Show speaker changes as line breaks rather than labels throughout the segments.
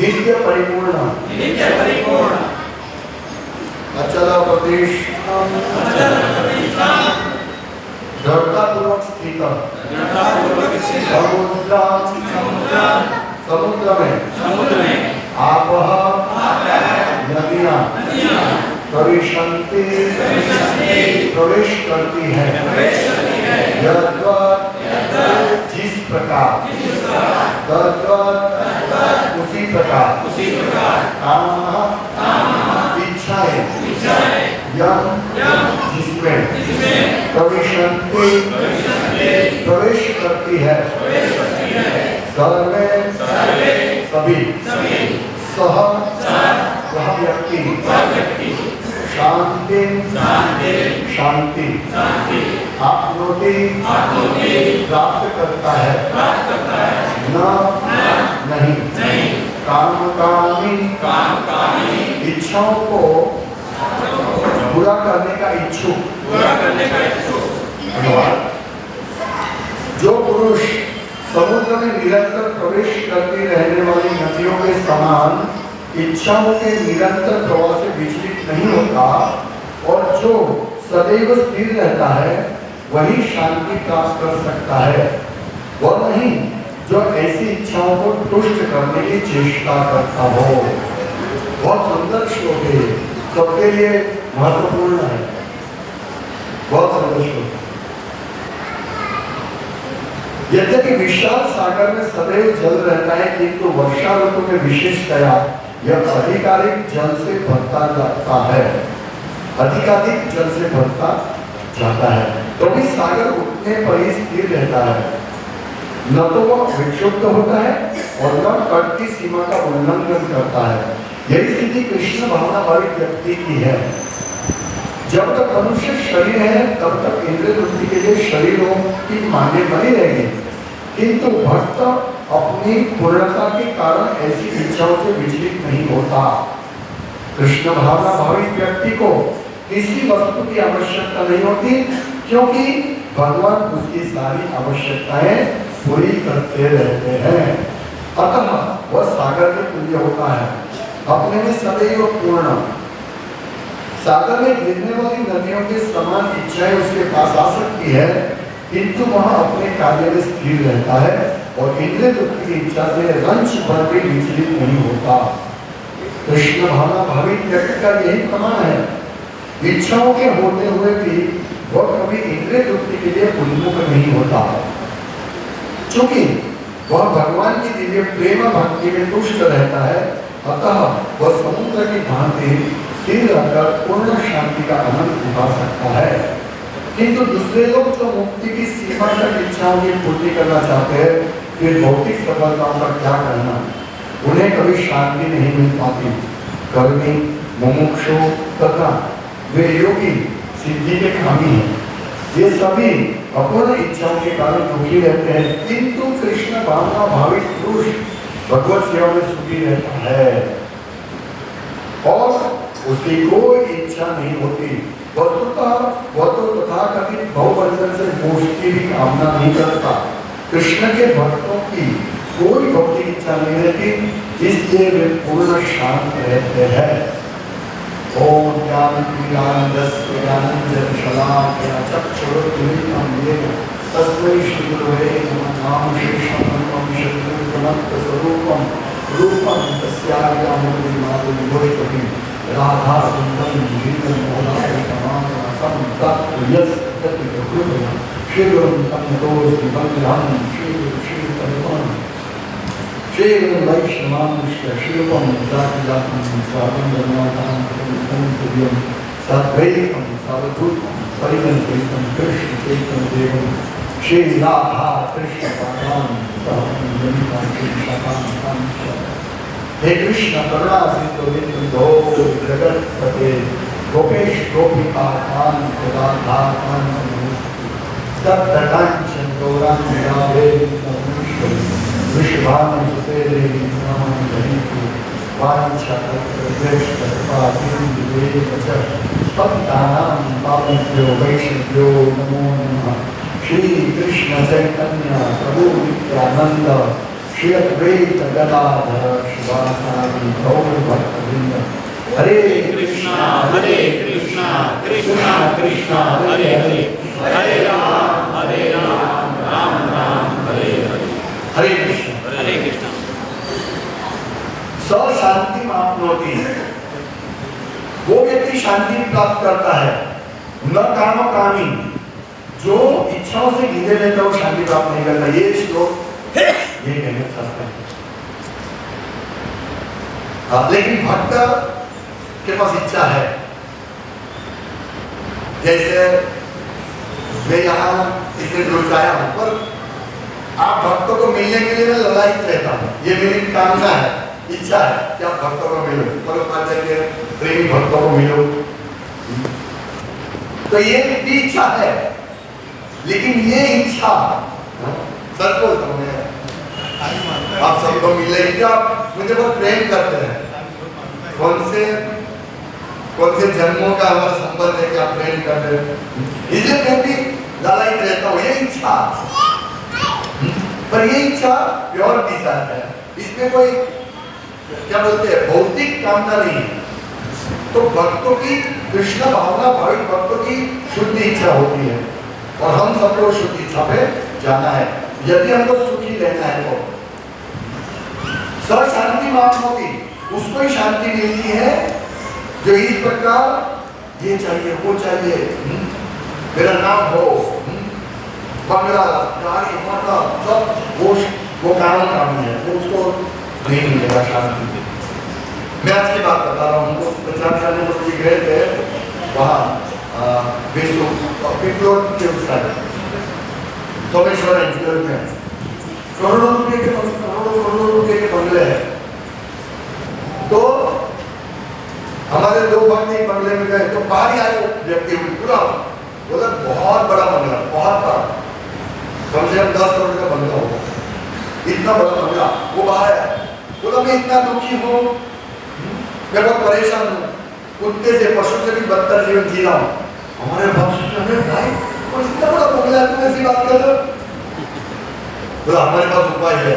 नित्य परिपूर्ण अचल प्रदेश दृढ़तापूर्वक स्थित समुद्र में आप नदियाँ प्रवेश करती है जिस प्रकार उसी प्रकार इच्छाएं जिसमें प्रवेश करती है सर्वे सभी सह वह व्यक्ति शांति आपनोति प्राप्त करता है नहीं कामकामी इच्छाओं को पूरा करने का इच्छुक जो पुरुष समुद्र में निरंतर प्रवेश करती रहने वाली नदियों के समान इच्छाओं के निरंतर प्रवाह से विचलित नहीं होता और जो सदैव स्थिर रहता है वही शांति प्राप्त कर सकता है, वह नहीं जो ऐसी इच्छाओं को तुष्ट करने की चेष्टा करता हो। बहुत सुंदर श्लोक है, सबके लिए महत्वपूर्ण है, बहुत सुंदर श्लोक। यद्यपि विशाल सागर में सदैव जल रहता है किंतु वर्षा ऋतु में विशेषतया यह अधिकाधिक जल से भरता जाता है, अधिकाधिक जल से भरता जाता है, तो भी सागर उठने पर ही स्थिर रहता है, न तो वह विक्षुब्ध होता है और न तट की सीमा का उल्लंघन करता है। यही स्थिति कृष्ण भावना वाली व्यक्ति की है। जब तक मनुष्य शरीर है तब तक इंद्रिय वृत्ति के लिए शरीरों की मान्य बनी रहेगी, किंतु भक्त अपनी पूर्णता के कारण ऐसी इच्छाओं से विचलित नहीं होता। कृष्ण भावना भावित व्यक्ति को किसी वस्तु की आवश्यकता नहीं होती, क्योंकि भगवान उसकी सारी आवश्यकताएं पूरी करते रहते हैं। अतः वह सागर के तुल्य होता है, अपने में सदैव पूर्ण। सागर में गिरने वाली नदियों के समान इच्छाएं उसके पास आ सकती है, किंतु वह अपने कार्य में स्थिर रहता है और इंद्रिय वृत्ति की इच्छा से रंच भर भी विचलित नहीं होता। कृष्ण भावना भावित व्यक्ति का यही प्रमाण है। इच्छाओं के होते हुए भी वह कभी इंद्रिय वृत्ति के लिए उन्मुख नहीं होता, क्योंकि वह भगवान की दिव्य प्रेम भक्ति में तुष्ट रहता है। अतः वह समुद्र की भांति स्थिर रहकर पूर्ण शांति का आनंद उठा सकता है। किंतु दूसरे लोग जो मुक्ति की सीमा तक इच्छाओं की पूर्ति करना चाहते हैं, फिर भौतिक सफलताओं का क्या करना, उन्हें कभी शांति नहीं मिल पाती। कर्मी, मुमुक्षु तथा वे योगी सिद्धि के कामी हैं, ये सभी अपूर्ण इच्छाओं के कारण दुखी रहते हैं, किंतु कृष्ण भावना भावित पुरुष भगवत सेवा में सुखी रहता है और उसकी कोई इच्छा नहीं होती। वस्तुतः वह तो तथाकथित भवबंधन से मोक्ष की भी कामना नहीं करता। कृष्ण के भक्तों की कोई भौतिक इच्छा नहीं रहती, इसलिए वे पूर्ण शांत रहते हैं। ओम ज्ञानंदस्वज्ञानंजनशलाकया चक्षुरुन्मीलितं येन तस्मै श्रीगुरवे नमः। नाम शेषमनमं शरीरमनन्तस्वरूपं रूपं तस्याज्ञामूर्तिमातुर्भुजपतिं राधा सुन्दरं नीलं मोहनायकमानसं तत्प्रियस्तत्कृपया श्रीगुरुं तं नतोऽस्मि वन्द्यहं श्रीगुरुं वैष्णवांश्च शिल्पं जातिजातं स्वातन्त्र्यमातां तत्त्वं सद्वैतं सावधूतं परिगणितं कृष्णचैतन्यदेवं श्री राधा कृष्ण पादां हे कृष्ण करुणा सिंधु दीनबंधो जगत्पते गोपेश गोपिका कांत राधा कांत तप्तकांचन गौरांग राधे विश्वामित्र देवी नमः धनिको वाञ्छाकल्पतरुभ्यश्च पतितानां पावनेभ्यो वैष्णवेभ्यो नमो नमः। श्री कृष्ण चैतन्य प्रभु नित्यानंद श्री अद्वैत गदाधर शिवासादि गौर भक्तवृंद। हरे कृष्णा कृष्णा कृष्णा हरे हरे, हरे राम राम राम हरे हरे। हरे कृष्ण। स शांति माप्नोति, वो व्यक्ति शांति प्राप्त करता है। न काम कामी, जो इच्छाओं से घिरे रहता है वो शांति प्राप्त नहीं करता। ये श्लोक ये कहना चाहता है। लेकिन भक्त के पास इच्छा है। जैसे मैं यहाँ इतने दूर से आया हूँ, पर आप भक्तों को मिलने के लिए मैं ललायित रहता हूँ। ये मेरी कामना है, इच्छा है कि आप भक्तों को मिलो, परमात्मा के प्रेमी भक्तों को मिलो। तो ये भी इच्छा है, लेकिन ये इच्छा सच बोलता हूँ मैं, आप सबको मिले कि आप मुझे बहुत प्रेम करते हैं। कौन से जन्मों का हमारा संबंध है कि आप प्रेम कर रहे हैं, इसलिए मैं भी ललायित रहता हूँ। ये इच्छा, पर ये इच्छा प्योर डिजायर है, इसमें कोई क्या बोलते हैं भौतिक कामना नहीं है। तो भक्तों की कृष्ण भावना, भाविक भक्तों की शुद्ध इच्छा होती है, और हम सबको शुद्ध इच्छा पे जाना है यदि हमको सुखी रहना है। तो स शांति माप्नोति, उसको ही शांति मिलती है जो इस प्रकार ये चाहिए वो चाहिए, मेरा नाम हो, बंगला गाड़ी मोटर सब वो काम है, वो उसको नहीं मिलेगा शांति। मैं आज की बात बता रहा हूँ, प्रचार करने को भी गए थे वहाँ विश्व पिपलोर के उस साइड सोमेश्वर इंजीनियर में करोड़ों रुपये के बंगले हैं। तो हमारे दो भक्त एक बंगले में गए, तो बाहर आए व्यक्ति पूरा बोला बहुत बड़ा बंगला, बहुत बड़ा, कम से कम 10 करोड़ का बंगला होगा, इतना बड़ा बंगला। वो बाहर है, बोला मैं इतना दुखी हूँ, मैं बहुत परेशान हूँ, कुत्ते से पशु से भी बदतर जीवन जी रहा हूँ। हमारे भाई और इतना बड़ा बंगला है, तुम ऐसी बात कर रहे हो? बोला हमारे पास उपाय है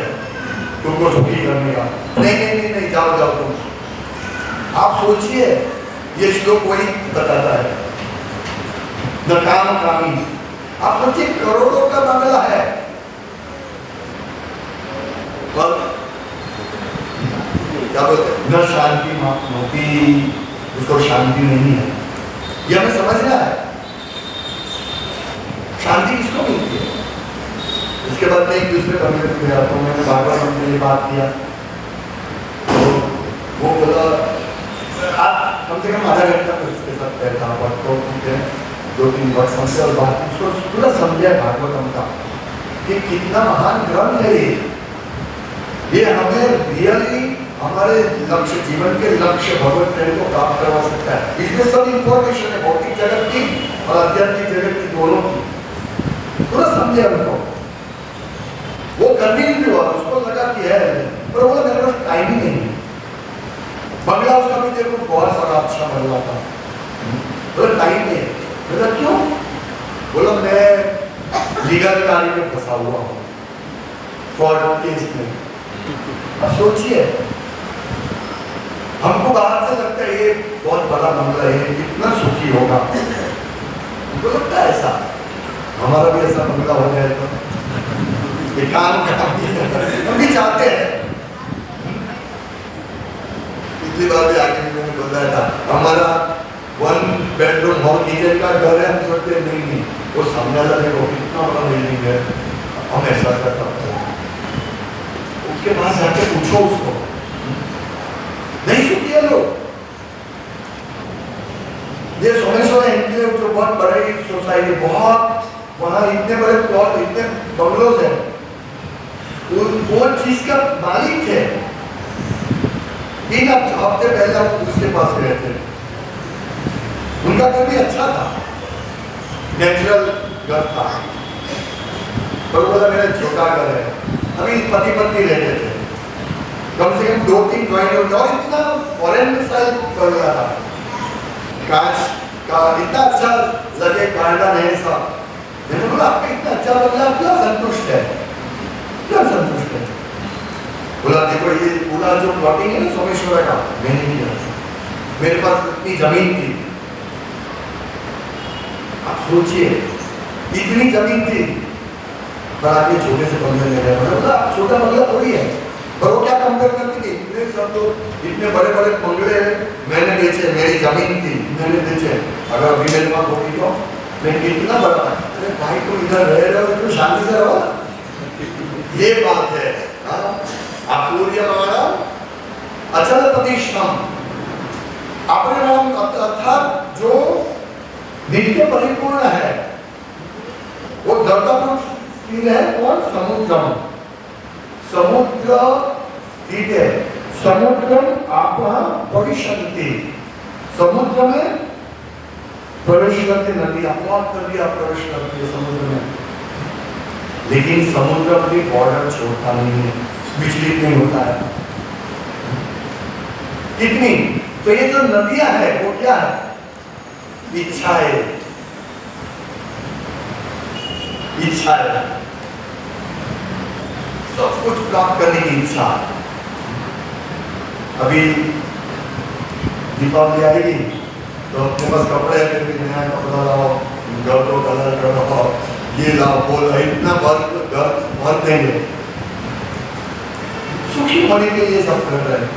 तुमको सुखी करने का। नहीं जाओ तुम। आप सोचिए, ये श्लोक वही बताता है, न काम कामी। आप सोचिए करोड़ों का बंगला है, पर क्या बोलते हैं न शांति माप्नोति, उसको शांति नहीं है। ये हमें समझना है, शांति किसको मिलती है। इसके बाद मैं एक दूसरे बंगले में गया, तो मैंने भागवत में ये बात किया, तो वो बोला आप कम से कम आधा घंटा उसके साथ बैठा, तो 2-3 वर्ष समझे और बात उसको पूरा समझा भागवतम का कि कितना महान ग्रंथ है ये हमें रियली हमारे लक्ष्य, जीवन के लक्ष्य भगवत प्रेम को प्राप्त करवा सकता है। इसमें सब इंफॉर्मेशन है, भौतिक जगत की और आध्यात्मिक जगत की, दोनों की पूरा समझे हमको। वो करनी भी हुआ, उसको लगा कि है, पर बोला मेरे पास टाइम ही नहीं। बंगला उसका भी देखो बहुत सारा अच्छा बंगला था, बोला टाइम नहीं है। बोला क्यों? बोला मैं लीगल कार्य में फंसा हुआ हूँ, फ्रॉड केस में। अब सोचिए, हमको बाहर से लगता है ये बहुत बड़ा बंगला है, कितना सुखी होगा, हमको लगता है ऐसा, हमारा भी ऐसा बंगला हो जाए तो काम हम भी चाहते हैं। पिछली बार भी आगे मैंने बताया था, हमारा 1 बेडरूम हॉल किचन का घर है, हम सोचते नहीं वो सामने वाला देखो कितना बड़ा बिल्डिंग है, हम ऐसा करता हैं। उसके पास जाके पूछो उसको, नहीं सुखी है लोग। ये सोमेश्वर एनक्लेव जो बहुत बड़ी सोसाइटी, बहुत वहाँ इतने बड़े प्लॉट, इतने बंगलोज हैं, वो चीज का मालिक थे। 3 हफ्ते पहले हम उसके पास गए थे, उनका घर भी अच्छा था, नेचुरल घर था, पर बोला मेरा छोटा घर है। अभी पति पत्नी रहते थे, कम से कम 2-3 ड्राइंग और इतना फॉरेन स्टाइल कर रहा था, कांच का इतना अच्छा लगे, गार्डन है सब, मैंने बोला आपका इतना अच्छा बंगला क्यों संतुष्ट है, क्यों संतुष्ट है? बोला देखो ये पूरा जो प्लॉटिंग है ना सोमेश्वर का मैंने किया, मेरे पास इतनी जमीन थी, आप सोचिए इतनी जमीन थी, पर आप ये छोटे से बंगले ले रहे हो। बोला छोटा बंगला थोड़ी है, पर वो क्या कंपेयर करती थी, इतने सब तो इतने बड़े बड़े बंगले मैंने बेचे, मेरी जमीन थी मैंने बेचे, अगर अभी मेरे पास होगी तो मैं कितना बड़ा। अरे भाई तुम इधर रह रहे हो तो शांति से रहो, ये बात है। आपूर्यमाणम अचल प्रतिष्ठम, अपने नाम अर्थात जो नित्य परिपूर्ण है, वो दर्दापूर्ण स्थिर है। कौन? समुद्रम, समुद्र स्थित है। समुद्रम आप परिशंति, समुद्र में प्रवेश करते नदियां, बहुत नदियां प्रवेश करती है समुद्र में, लेकिन समुद्र अपनी बॉर्डर छोड़ता नहीं है, विचलित नहीं होता है। कितनी तो ये जो नदियां है वो क्या है? इच्छा है, इच्छा है, सब कुछ प्राप्त करने की इच्छा। अभी दीपावली आएगी तो अपने पास कपड़े हैं, फिर नया कपड़ा लाओ, घर को कलर करो, ये लाओ वो लाओ, इतना भर देंगे, सुखी होने के लिए सब कर रहे हैं,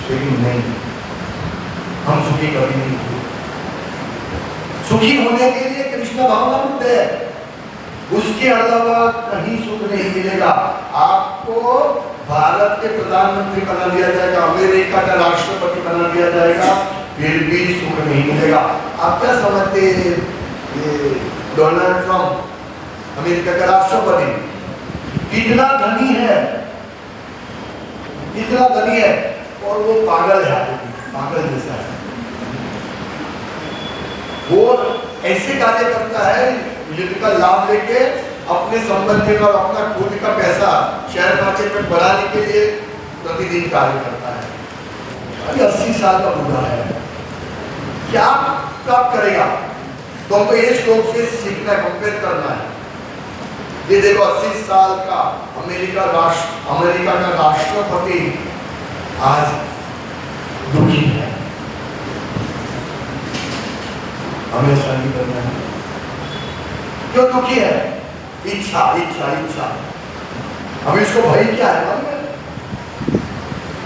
लेकिन नहीं, हम सुखी कभी नहीं हुए। सुखी होने के लिए कृष्ण भावनामृत है, उसके अलावा कहीं सुख नहीं मिलेगा। आपको भारत के प्रधानमंत्री बना दिया जाएगा, अमेरिका का राष्ट्रपति बना दिया जाएगा, फिर भी सुख नहीं मिलेगा। आप क्या समझते हैं, डोनाल्ड ट्रंप अमेरिका का राष्ट्रपति कितना धनी है, कितना धनी है, और वो पागल है, पागल जैसा है। वो ऐसे कार्य करता है युद्ध का लाभ लेके अपने संबंधी और अपना खुद का पैसा शेयर मार्केट में बढ़ाने के लिए प्रतिदिन कार्य करता है। अभी 80 साल का बूढ़ा है, क्या प्राप्त करेगा? तो हमको ये श्लोक से सीखना है, कंपेयर करना है। ये देखो 80 साल का अमेरिका का राष्ट्रपति आज दुखी है, हमें ऐसा नहीं करना है। क्यों दुखी है? इच्छा, इच्छा, इच्छा। अभी इसको भय क्या है मालूम है?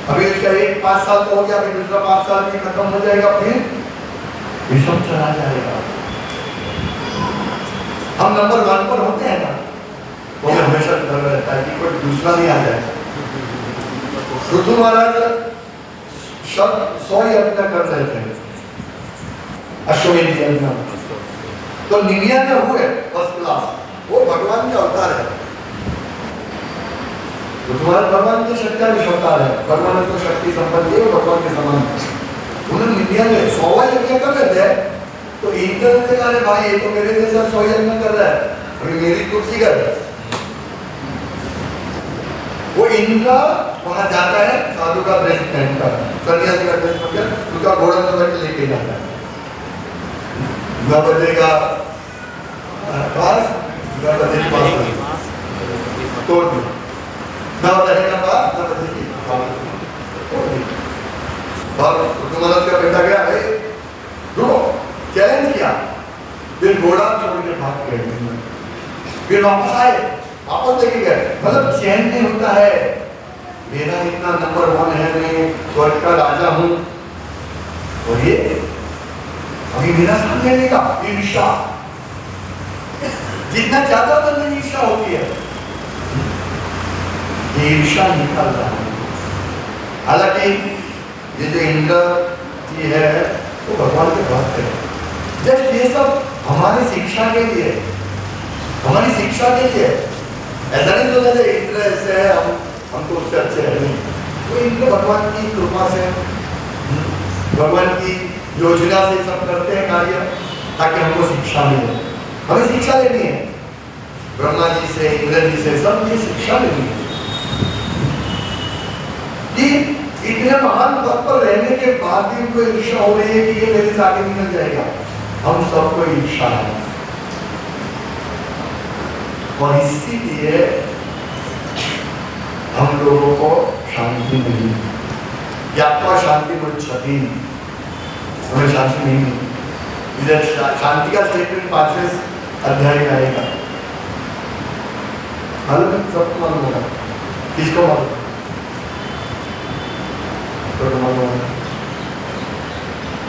अभी इसका 5 साल तो हो गया, अभी दूसरा 5 साल भी खत्म हो जाएगा, फिर ये सब चला जाएगा। हम नंबर 1 पर होते हैं ना, तो हमें हमेशा डर रहता है कि कोई दूसरा नहीं आ जाए। पृथु महाराज 100 यज्ञ कर रहे थे अश्वमेध यज्ञ, तो 99 हुए फर्स्ट क्लास, वो भगवान का अवतार है। तो तुम्हारे भगवान की शक्ति का अवतार है, भगवान उसको शक्ति संपत्ति है, भगवान के समान। उन्होंने 99 100 यज्ञ कर रहे थे, तो इंद्र ने कहा अरे भाई ये तो मेरे जैसा 100 यज्ञ कर रहा है, अभी मेरी कुर्सी कर। वो इंद्र वहां जाता है, साधु का ड्रेस पहनकर, सन्यासी का ड्रेस पहनकर, उसका घोड़ा चला के लेके जाता है। न बजेगा पास, न बजेगी पास, तोड़ दी, न बजेगा पास, न बजेगी पास, तोड़ दी। और तुम्हारा का बेटा गया, रुको, चैलेंज किया, फिर घोड़ा छोड़ के भाग गए, फिर वापस आए, वापस लेके गए। मतलब चैन नहीं होता है, मेरा इतना नंबर 1 है, मैं स्वर्ग का राजा हूं, और ये अभी मेरा सामने लेगा, ईर्ष्या, जितना ज्यादा तो नहीं ईर्ष्या होती है, ईर्ष्या निकल रहा है। हालांकि ये जो इंद्र जी है वो भगवान के भक्त है, जस्ट ये सब हमारी शिक्षा के लिए, हमारी शिक्षा के लिए। ऐसा नहीं सोचा जाए इंद्र ऐसे है हम तो उससे अच्छे है, नहीं, वो इंद्र भगवान की कृपा से, भगवान की योजना से सब करते हैं कार्य, ताकि हमको शिक्षा मिले। हमें शिक्षा लेनी है ब्रह्मा जी से, इंद्र जी से, सब ये शिक्षा लेनी है कि इतने महान पद पर रहने के बाद भी उनको ईर्ष्या हो रही है कि ये मेरे से आगे निकल जाएगा। हम सबको ईर्ष्या है, और इसीलिए हम लोगों को शांति नहीं, ज्ञात्वा शांति मुच्छति, हमें शांति नहीं मिली। इधर शांति का स्टेटमेंट 5वें अध्याय में आएगा। मालूम सबको मालूम होगा, किसको मालूम? तो मालूम होगा,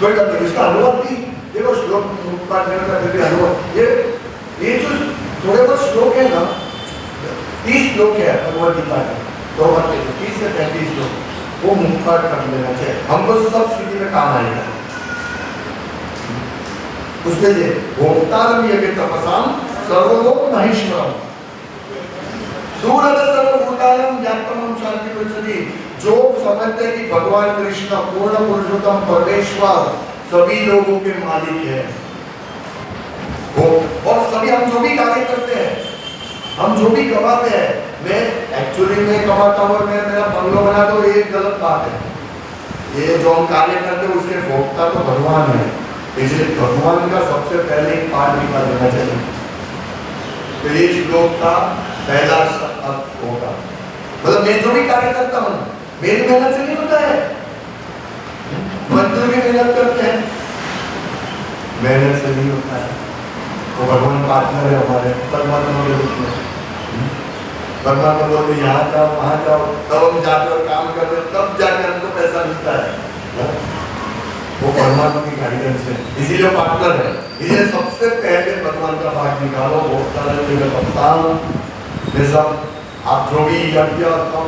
कोई बात नहीं। उसका अनुवाद भी देखो, श्लोक पाठ करने का फिर भी अनुवाद, ये जो थोड़े बहुत श्लोक है ना, 30 श्लोक है भगवद गीता का, तो 30 से 35 श्लोक, वो मुख पाठ कर लेना चाहिए, हमको सब स्थिति में काम आएगा। उसमें से भोक्तारम यज्ञ तपसाम सर्वलोक महेश्वरम सूरज सर्वभूतानां ज्ञातमं शांति प्रचति। जो समझते हैं कि भगवान कृष्ण पूर्ण पुरुषोत्तम परमेश्वर सभी लोगों के मालिक है, वो और सभी हम जो भी कार्य करते हैं, हम जो भी कमाते हैं, मैं एक्चुअली में कमाता हूँ और मैं मेरा बंगलो बनाता हूँ, ये गलत बात है। ये जो हम कार्य करते हैं उसके भोक्ता तो भगवान है, इसलिए भगवान का सबसे पहले एक पाठ निकाल देना चाहिए। तो ये श्लोक का पहला अर्थ होगा, मतलब मैं जो भी कार्य करता हूँ मेरी मेहनत से नहीं होता है, मजदूर भी मेहनत करते हैं, मेहनत से नहीं होता है। तो भगवान पार्टनर है हमारे, परमात्मा के रूप में। परमात्मा बोलते यहाँ जाओ वहाँ जाओ, तब हम जाते और काम करते, तब जाके हमको पैसा मिलता है। वो परमात्मा की गाइडेंस है, इसीलिए पार्टनर है। इसलिए सबसे पहले भगवान का पाठ निकालो, वो सब आप जो भी यज्ञ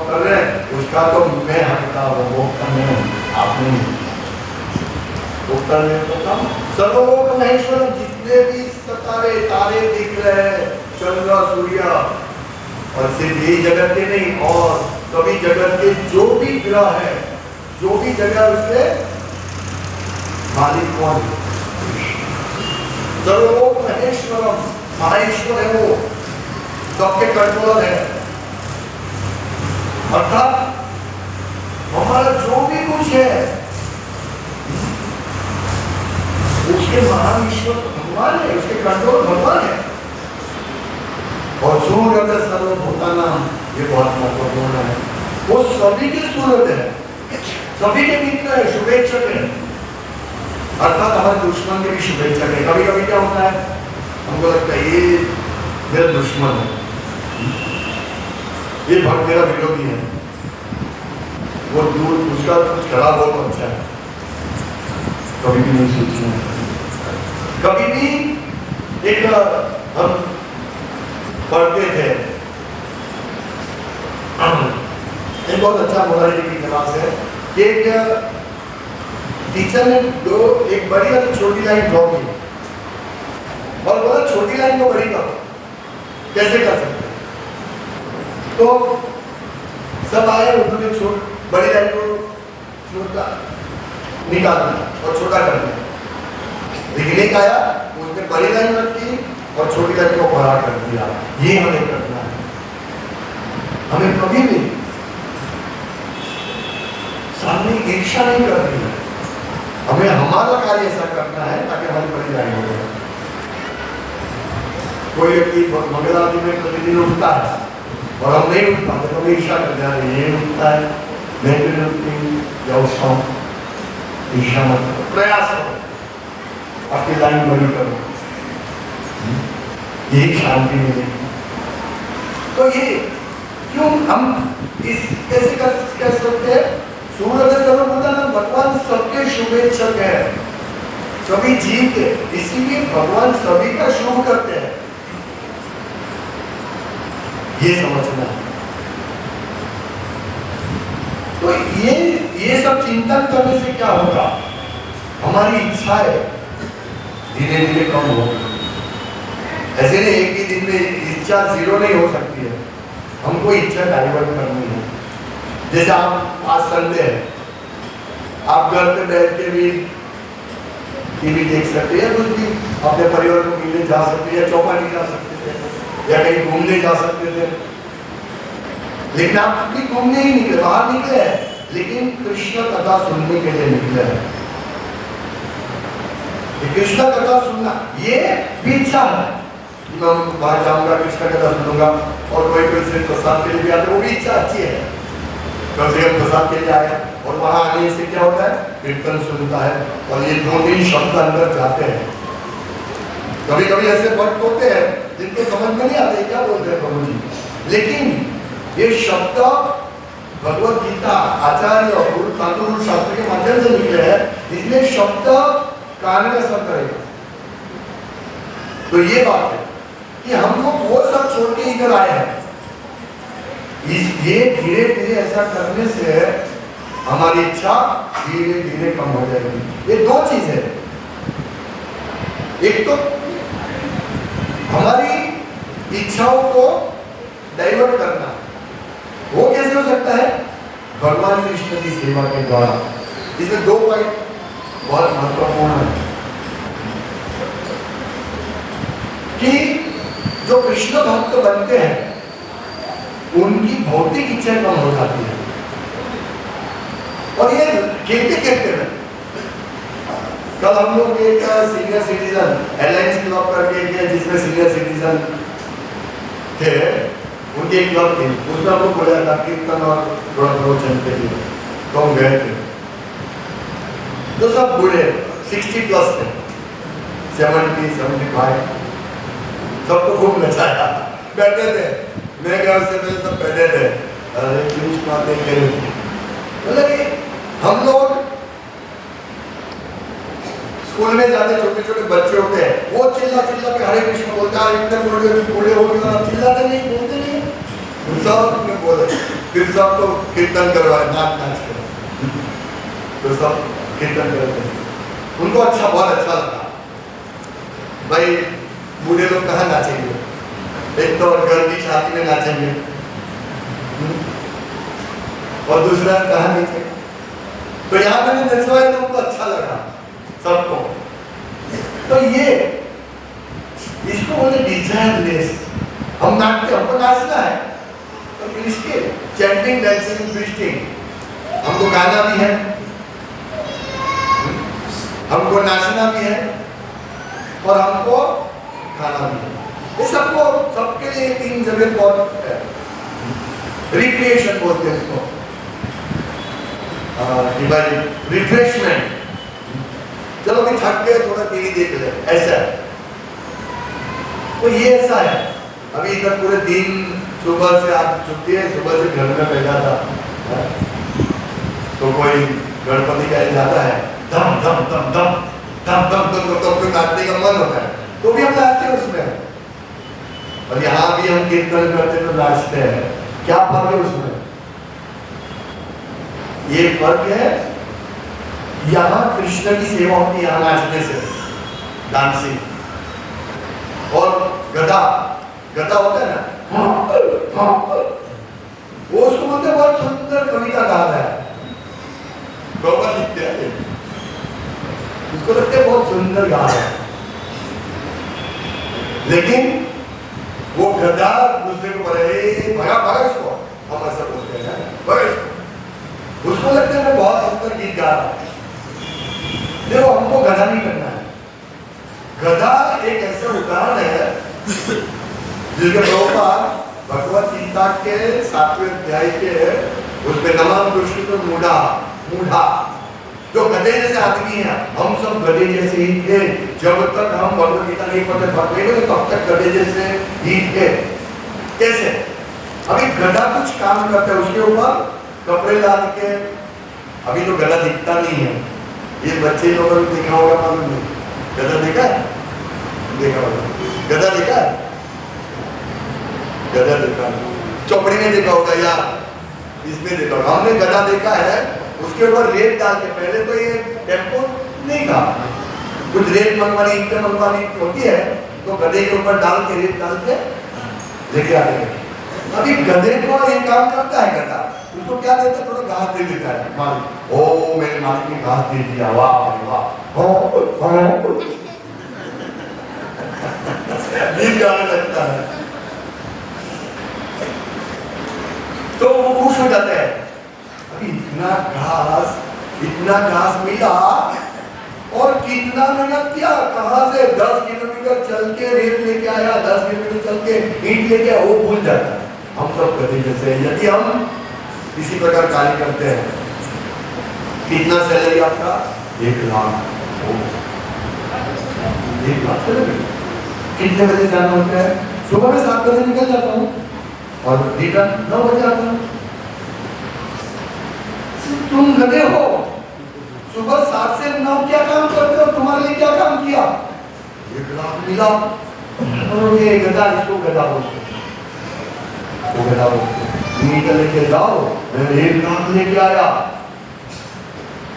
कर रहे हैं उसका तो मैं हकदार हूँ, वो नहीं, आप नहीं। उत्तर में तो कम सर्वलोक महेश्वर, जितने भी सितारे तारे दिख रहे हैं, चंद्र सूर्य, और सिर्फ यही जगत के नहीं, और सभी जगत के जो भी ग्रह है, जो भी जगह, उसके मालिक कौन? सर्वलोक महेश्वरम, महेश्वर है वो, सबके कंट्रोलर है। अर्थात हमारा जो भी कुछ है उसके महान ईश्वर भगवान है, उसके कंट्रोल भगवान है। और सूर्य सर्वभूतानां, ये बहुत महत्वपूर्ण है, वो सभी के सूरज है, सभी के मित्र है, शुभेच्छक है, अर्थात हमारे दुश्मन के भी शुभेच्छक है। कभी कभी क्या होता है, हमको लगता है ये मेरा दुश्मन है, ये भक्त मेरा विरोधी है, वो दूर उसका कुछ खराब हो तो अच्छा है, कभी भी नहीं सोचना। कभी भी एक हम पढ़ते थे, एक बहुत अच्छा मोरालिटी की क्लास है कि एक टीचर ने एक बड़ी और छोटी लाइन ड्रॉ की और बोला छोटी लाइन को बड़ी करो, कैसे कर सकते? तो सब आए, उन्होंने बड़ी लाइन को छोटा निकालना और छोटा करना, लेकिन एक आया उसने बड़ी लाइन रखी और छोटी लाइन को बड़ा कर दिया। ये हमें करना है, हमें कभी भी सामने ईर्ष्या नहीं करनी है, हमें हमारा कार्य ऐसा करना है ताकि हमारी बड़ी लाइन हो जाए। कोई व्यक्ति मंगल आदि में प्रतिदिन उठता है और हम नहीं उठता, तो हम ईर्ष्या करते हैं, ये उठता है मैं भी उठती या उठता हूँ। ईर्ष्या मत करो, प्रयास करो, आपकी लाइन बड़ी करो, यही शांति मिलेगी। तो ये क्यों हम इस कैसे कर सकते हैं? सूर्य सर्वभूतानां, भगवान सबके शुभेच्छक है, सभी जीव के, इसीलिए भगवान सभी का शुभ करते हैं, ये समझना है। तो ये सब चिंतन करने से क्या होगा? हमारी इच्छाएं धीरे धीरे कम होगी। ऐसे नहीं एक ही दिन में इच्छा जीरो नहीं हो सकती है, हमको इच्छा डाइवर्ट करनी है। जैसे आप आज संडे है, आप घर पे बैठ के भी टीवी देख सकते हैं, कुछ भी अपने परिवार को मिलने जा सकते हैं, चौपाटी जा सकते थे या कहीं घूमने जा सकते थे, लेकिन आप भी घूमने ही निकले, बाहर निकले हैं, लेकिन कृष्ण कथा सुनने के लिए निकले हैं। कृष्ण कथा सुनना ये भी इच्छा है, मैं वहां जाऊंगा, कृष्ण कथा सुनूंगा। और कोई कोई सिर्फ प्रसाद के लिए भी आते, वो भी इच्छा अच्छी है, कभी हम प्रसाद के लिए आए और वहां आने से क्या होता है, कीर्तन सुनता है और ये 2-3 शब्द अंदर जाते हैं। कभी कभी ऐसे वक्त होते हैं जिनको समझ में नहीं आते क्या बोलते हैं प्रभु जी, लेकिन ये शब्द भगवत गीता आचार्य और गुरु साधु शास्त्र के माध्यम से निकले हैं, इसलिए शब्द कान में असर करेगा। तो ये बात है कि हम लोग वो सब छोड़ के इधर आए हैं। ये धीरे धीरे ऐसा करने से हमारी इच्छा धीरे धीरे कम हो जाएगी। ये 2 चीज है, एक तो हमारी इच्छाओं को डाइवर्ट करना, वो कैसे हो सकता है, भगवान कृष्ण की सेवा के द्वारा। इसमें 2 पॉइंट बहुत महत्वपूर्ण है कि जो कृष्ण भक्त बनते हैं उनकी भौतिक इच्छा कम हो जाती है। और ये खेलते खेलते में कल हम लोग एक सीनियर सिटीजन अलायंस क्लब करके गए, जिसमें सीनियर सिटीजन थे, उनकी एक क्लब थी, उसमें हम लोग बोला था कीर्तन और प्रवचन के लिए, तो हम गए थे। तो सब बूढ़े 60 प्लस थे, 70, 75, सबको खूब नचाया, बैठे थे, मैं गया उससे पहले सब बैठे थे, अरे कृष्ण देखे। मतलब हम लोग स्कूल में जाते, छोटे छोटे बच्चे होते हैं, वो चिल्ला चिल्ला के हरे कृष्ण बोलता है, इतने बूढ़े हो गए, चिल्लाते नहीं, बोलते नहीं, सब ने बोले। फिर सब तो कीर्तन करवाए, नाच नाच कर, तो सब कीर्तन करते हैं, उनको अच्छा, बहुत अच्छा लगा। भाई बूढ़े लोग कहाँ नाचेंगे, एक तो घर की शादी में नाचेंगे और दूसरा कहाँ नाचेंगे, तो यहाँ मैंने नचवाया तो उनको अच्छा लगा सबको। तो ये इसको बोले डिजायरलेस। हम नाचते, हमको नाचना है, तो फिर इसके चैंटिंग, डांसिंग, ट्विस्टिंग, हमको गाना भी है, हमको नाचना भी है और हमको खाना भी है। ये सबको, सबके लिए 3 जगह बहुत है। रिक्रिएशन बोलते हैं इसको, रिफ्रेशमेंट, चलो भी थक गए, थोड़ा टीवी देख ले, ऐसा है। तो ये ऐसा है। अभी इधर पूरे दिन सुबह से आज छुट्टी है, सुबह से घर में बैठा था, तो कोई गणपति का जाता है, धम धम धम धम धम धम धम, तो नाचने का मन होता है, तो भी हम नाचते हैं उसमें। और यहाँ भी हम कीर्तन करते तो नाचते हैं। क्या फर्क है उसमें? ये फर्क है, यहाँ कृष्ण की सेवा होती है, यहाँ नाचने से, डांसिंग। और गधा, गधा होता है ना, वो उसको बोलते हैं, बहुत सुंदर कविता गा रहा है, गौर लिखते हैं, उसको लगता है बहुत सुंदर गा रहा है, लेकिन वो गधा दूसरे को बोले भगा भगा इसको, हम ऐसा बोलते हैं, भगा इसको, उसको लगता है मैं बहुत सुंदर गीत गा रहा हूं। देखो, हमको गधा नहीं करना है। गधा एक ऐसा उदाहरण है जिसके प्रभुपाद भगवत गीता के 7वें अध्याय के उसमें नमः दुष्कृत मूढ़ा, मूढ़ा, जो गधे जैसे आदमी है, हम सब गधे जैसे ही थे जब तक हम भगवत गीता नहीं पढ़ते, तब तक गधे जैसे ही थे। कैसे? अभी गधा कुछ काम करता है, उसके ऊपर कपड़े लाद के, अभी तो गधा दिखता नहीं है, ये बच्चे लोगों ने देखा होगा, मालूम नहीं, गधा देखा है? देखा होगा, गधा देखा है? गधा देखा है, चौपड़ी में देखा होगा या इसमें देखा होगा। हमने गधा देखा है, उसके ऊपर रेत डाल के, पहले तो ये टेम्पो नहीं था, कुछ रेत मंगवानी, ईंटें मंगवानी होती है, तो गधे के ऊपर डाल के, रेत डाल के लेके आते हैं। अभी गधे को ये काम करता है, गधा उसको क्या देता है, थोड़ा घास दे देता है, मालिक, ओ मेरे मालिक ने घास दे दिया, वाह वाह, गीत गाने लगता है, तो वो खुश हो जाते हैं। अभी इतना घास मिला और कितना मेहनत किया, कहां से 10 किलोमीटर चल के रेत लेके आया, 10 किलोमीटर चल के ईंट लेके आया, वो भूल जाता है। हम सब कहते जैसे यदि हम इसी प्रकार कार्य करते हैं, कितना सैलरी आपका, 1 लाख, 1 लाख सैलरी, कितने बजे जाना होता है, सुबह में 7 बजे निकल जाता हूँ और रिटर्न 9 बजे आता हूँ। तुम गधे हो, सुबह 7 से 9 क्या काम करते हो, तुम्हारे लिए क्या काम किया, 1 लाख मिला, और ये गधा, इसको गधा बोलते, वो गधा बोलते, मीट लेके जाओ, मैं 1 लाख लेके आया।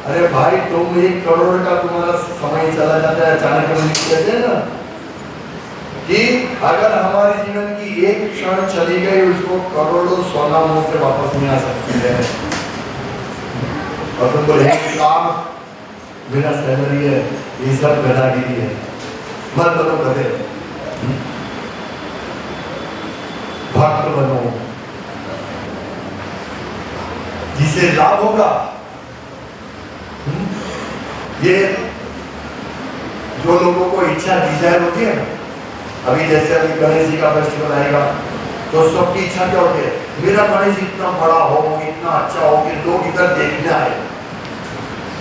अरे भाई तुम 1 करोड़ का तुम्हारा समय चला जाता है। चाणक्य मुनि कहते हैं ना कि अगर हमारे जीवन की एक क्षण चली गई, उसको करोड़ों सोना मुंह से वापस नहीं आ सकती है। और तुम बोले 1 लाख मेरा सैलरी है, ये सब गधागिरी है, मत बनो गधे, भक्त बनो, जिसे लाभ होगा। ये जो लोगों को इच्छा डिजायर होती है ना, अभी जैसे अभी गणेश जी का फेस्टिवल आएगा तो सबकी इच्छा क्या होती है, मेरा गणेश इतना बड़ा हो, इतना अच्छा हो कि लोग इधर देखने आए।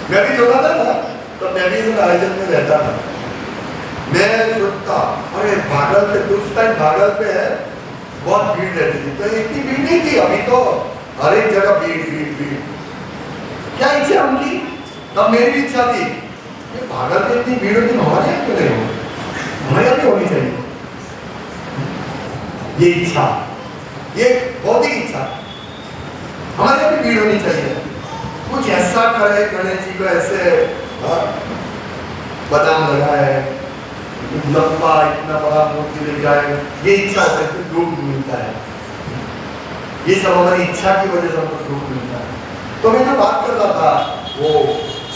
मैं भी छोटा था ना, तो मैं भी इस आयोजन में रहता था। मैं सोचता अरे भागल पे, उस टाइम भागल पे है बहुत भीड़ रहती थी, तो इतनी भीड़ नहीं थी, अभी तो हर एक जगह भीड़ भीड़ भीड़। क्या इच्छा उनकी, तब मेरी भी इच्छा थी, ये भागल पे इतनी भीड़ होती, हमारे यहाँ क्यों नहीं हो, हमारे यहाँ भी होनी चाहिए। ये इच्छा, ये भौतिक इच्छा, हमारे यहाँ भी भीड़ होनी चाहिए, कुछ ऐसा करे, गणेश जी को ऐसे बादाम लगाए, लंबा इतना बड़ा मूर्ति ले जाए, ये इच्छा होता है, फिर दुख मिलता है। ये सब हमारी इच्छा की वजह से हमको दुख मिलता है। तो मैं जो बात कर रहा था वो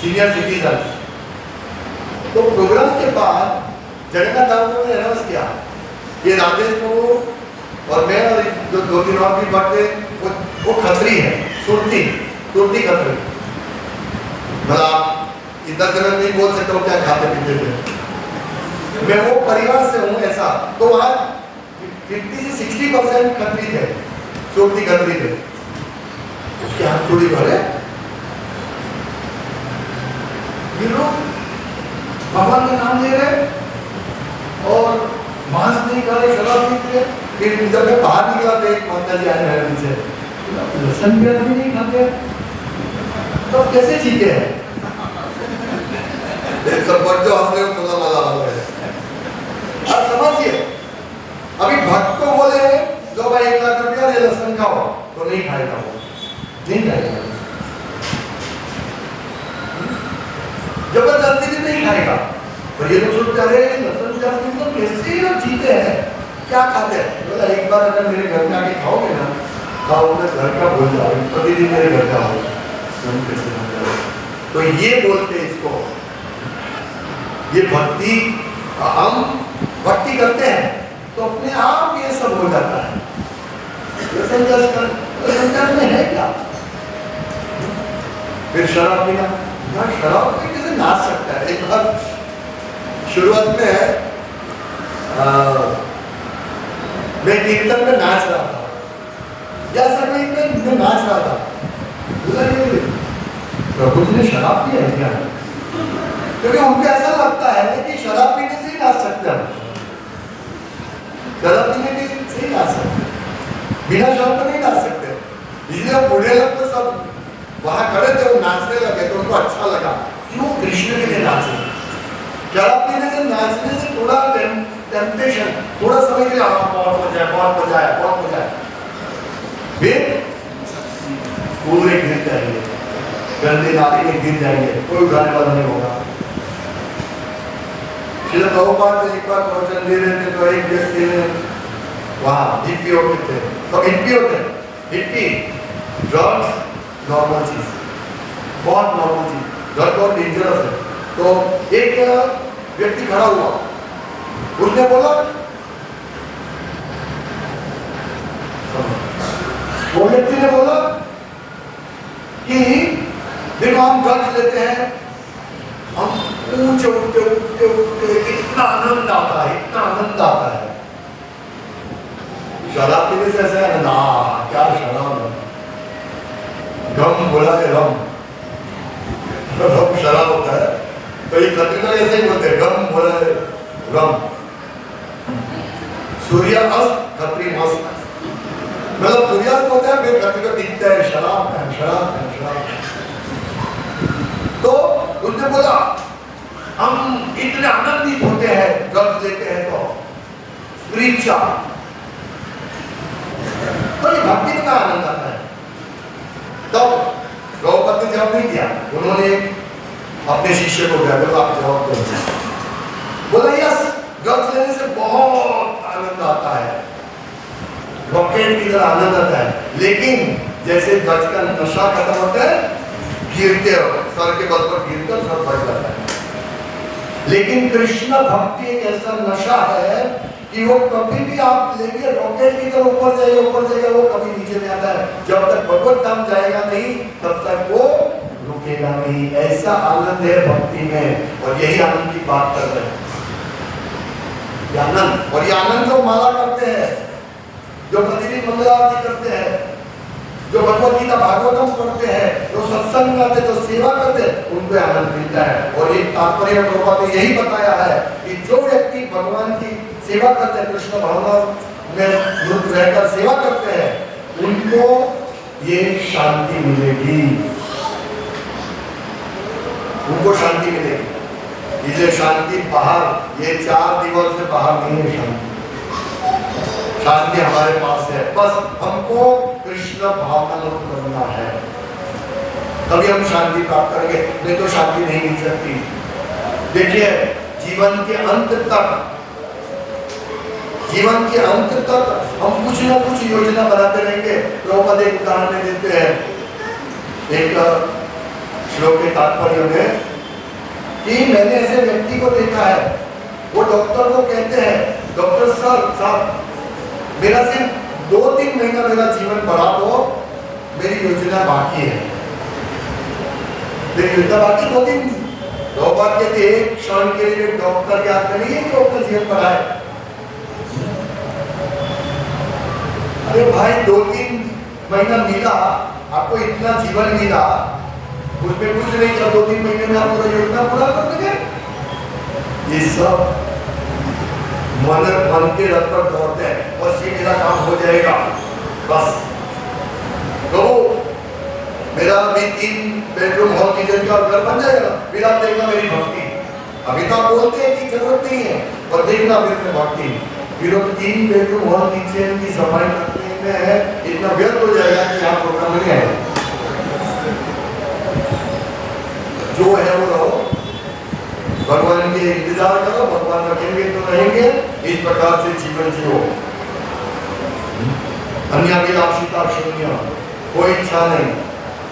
सीनियर सिटीजन, तो प्रोग्राम के बाद जगन्नाथ दास ने अनाउंस किया ये राजेश प्रभु और मैं और जो 2-3 और भी भक्त थे, वो खत्री है, सुरती खत्री, मतलब इधर से मैं नहीं बोल सकता हूँ क्या खाते पीते थे, मैं वो परिवार से हूँ ऐसा। तो वहाँ 50 से 60% खत्री थे, सुरती खत्री थे। उसके हाथ चोरी भरे, ये लोग भगवान का नाम ले रहे और मांस नहीं खा रहे, शराब पी रहे। फिर जब मैं बाहर निकला तो एक माता जी आए मेरे पीछे, लहसुन प्याज भी नहीं खाते, तो कैसे ठीक है, सब बच्चों हंसने में थोड़ा मजा आ रहा है। अब समझिए, अभी भक्त को बोले जो भाई 1 लाख रुपया ले लहसुन खाओ, तो नहीं खाएगा, वो नहीं खाएगा, जबरदस्ती भी नहीं खाएगा। और ये लोग सोचते अरे लहसुन प्याज तो कैसे लोग जीते हैं, क्या खाते हैं। बोला एक बार अगर मेरे घर में आके खाओगे ना, खाओ, मैं घर का भूल जाओ, प्रतिदिन मेरे घर का हो, तो ये बोलते इसको, ये भक्ति, हम भक्ति करते हैं तो अपने आप ये सब हो जाता है। संस्कार में है क्या, फिर शराब पीना, शराब पे कैसे नाच सकता है। एक बार शुरुआत में मैं कीर्तन में नाच रहा था, या संगीत में मैं नाच रहा था, प्रभु जी ने शराब पी है क्या, क्योंकि उनको ऐसा लगता है कि शराब पीने से ही नाच सकते हैं, शराब पीने से ही नाच सकते, बिना शराब तो नहीं नाच सकते। इसलिए बूढ़े लोग तो सब वहां खड़े थे, वो नाचने लगे तो उनको अच्छा लगा, क्यों कृष्ण के लिए नाचे। शराब पीने से नाचने से थोड़ा टेम्पटेशन, थोड़ा समय के लिए बहुत मजा है, बहुत मजा है, बहुत मजा है, फिर पूरे गिर जाएंगे, गंदे नाली में गिर जाएंगे, कोई उठाने वाला नहीं होगा। श्री प्रभुपाद एक बार प्रवचन दे रहे थे तो एक व्यक्ति ने वहाँ हिप्पी होते थे, सब हिप्पी होते हैं, हिप्पी ड्रग्स नॉर्मल चीज, बहुत नॉर्मल चीज, ड्रग बहुत डेंजरस है। तो एक व्यक्ति खड़ा हुआ, उसने बोला, वो व्यक्ति ने बोला कि देखो हम ड्रग्स लेते हैं, हम ऊंचे उठते उठते उठते इतना आनंद आता है, इतना आनंद आता है। शराब पीने से ऐसा है ना, क्या शराब है, गम बोला है, रम शराब होता है, तो ये खतरनाक ऐसे ही बोलते हैं, गम बोला है रम। सूर्य अस्त खत्री मस्त, मतलब सूर्यास्त होता है फिर खत्री को दिखता है शराब है, शराब है, शराब है। तो उसने बोला हम इतने आनंदित होते हैं ड्रग्स लेते हैं तो स्पिरिचुअल, तो ये भक्ति का आनंद आता है। तो गौपति ने जवाब नहीं दिया, उन्होंने अपने शिष्य को कहा देखो आप जवाब दो। बोला यस, ड्रग्स लेने से बहुत आनंद आता है, रॉकेट की तरह आनंद आता है, लेकिन जैसे ड्रग्स का नशा खत्म होता है, गिरते हो सर के बल पर गिरते हो सर बढ़ जाता है। लेकिन कृष्ण भक्ति एक ऐसा नशा है कि वो कभी भी आप लेंगे रॉकेट की तरह ऊपर जाएगा, वो कभी नीचे नहीं आता है। जब तक भगवत धाम जाएगा नहीं तब तक वो रुकेगा नहीं। ऐसा आनंद है भक्ति में, और यही आनंद की बात कर रहे हैं। ये आनंद, और ये आनंद जो माला करते हैं, जो प्रतिदिन मंगल आरती करते हैं, जो भगवत गीता भागवतम पढ़ते हैं, जो सत्संग करते, जो सेवा करते, उनको आनंद मिलता है। और एक तात्पर्य प्रभुपाद ने यही बताया है कि जो व्यक्ति भगवान की सेवा करते हैं, कृष्ण भावना में युक्त रहकर सेवा करते हैं, उनको ये शांति मिलेगी, उनको शांति मिलेगी। ये शांति बाहर, ये 4 दीवार से बाहर नहीं है शांति। शांति हमारे पास है, बस हमको कृष्ण भावना करना है, तभी हम शांति प्राप्त करेंगे, नहीं तो शांति नहीं मिल सकती। देखिए जीवन के अंत तक हम कुछ ना कुछ योजना बनाते रहेंगे। प्रभुपाद एक उदाहरण देते हैं, एक श्लोक के तात्पर्य में, कि मैंने ऐसे व्यक्ति को देखा है, वो डॉक्टर को कहते हैं डॉक्टर साहब मेरा सिर्फ 2-3 महीना मेरा जीवन बढ़ा दो, मेरी योजना बाकी है, मेरी योजना बाकी 2-3। प्रभुपाद कहते हैं एक क्षण के लिए डॉक्टर के हाथ में नहीं है कि वो अपना जीवन बढ़ाए। अरे भाई 2-3 महीना मिला आपको, इतना जीवन मिला, उसमें कुछ नहीं किया, 2-3 महीने में आप पूरा योजना पूरा कर देंगे। ये सब मन के रथ पर दौड़ते हैं, बस ये मेरा काम हो जाएगा, बस तो मेरा भी 3 बेडरूम हॉल किचन का घर बन जाएगा, फिर आप देखना मेरी भक्ति। अभी तो आप बोलते हैं कि जरूरत नहीं है, और देखना फिर में भक्ति। फिर 3 बेडरूम हॉल किचन की सफाई करने में इतना व्यर्थ हो जाएगा कि आप प्रोग्राम नहीं आएगा। जो है वो रहो, भगवान के इंतजार करो, भगवान रखेंगे तो रहेंगे, इस प्रकार से जीवन जियो। अन्याभिलाषिता शून्य, कोई इच्छा नहीं,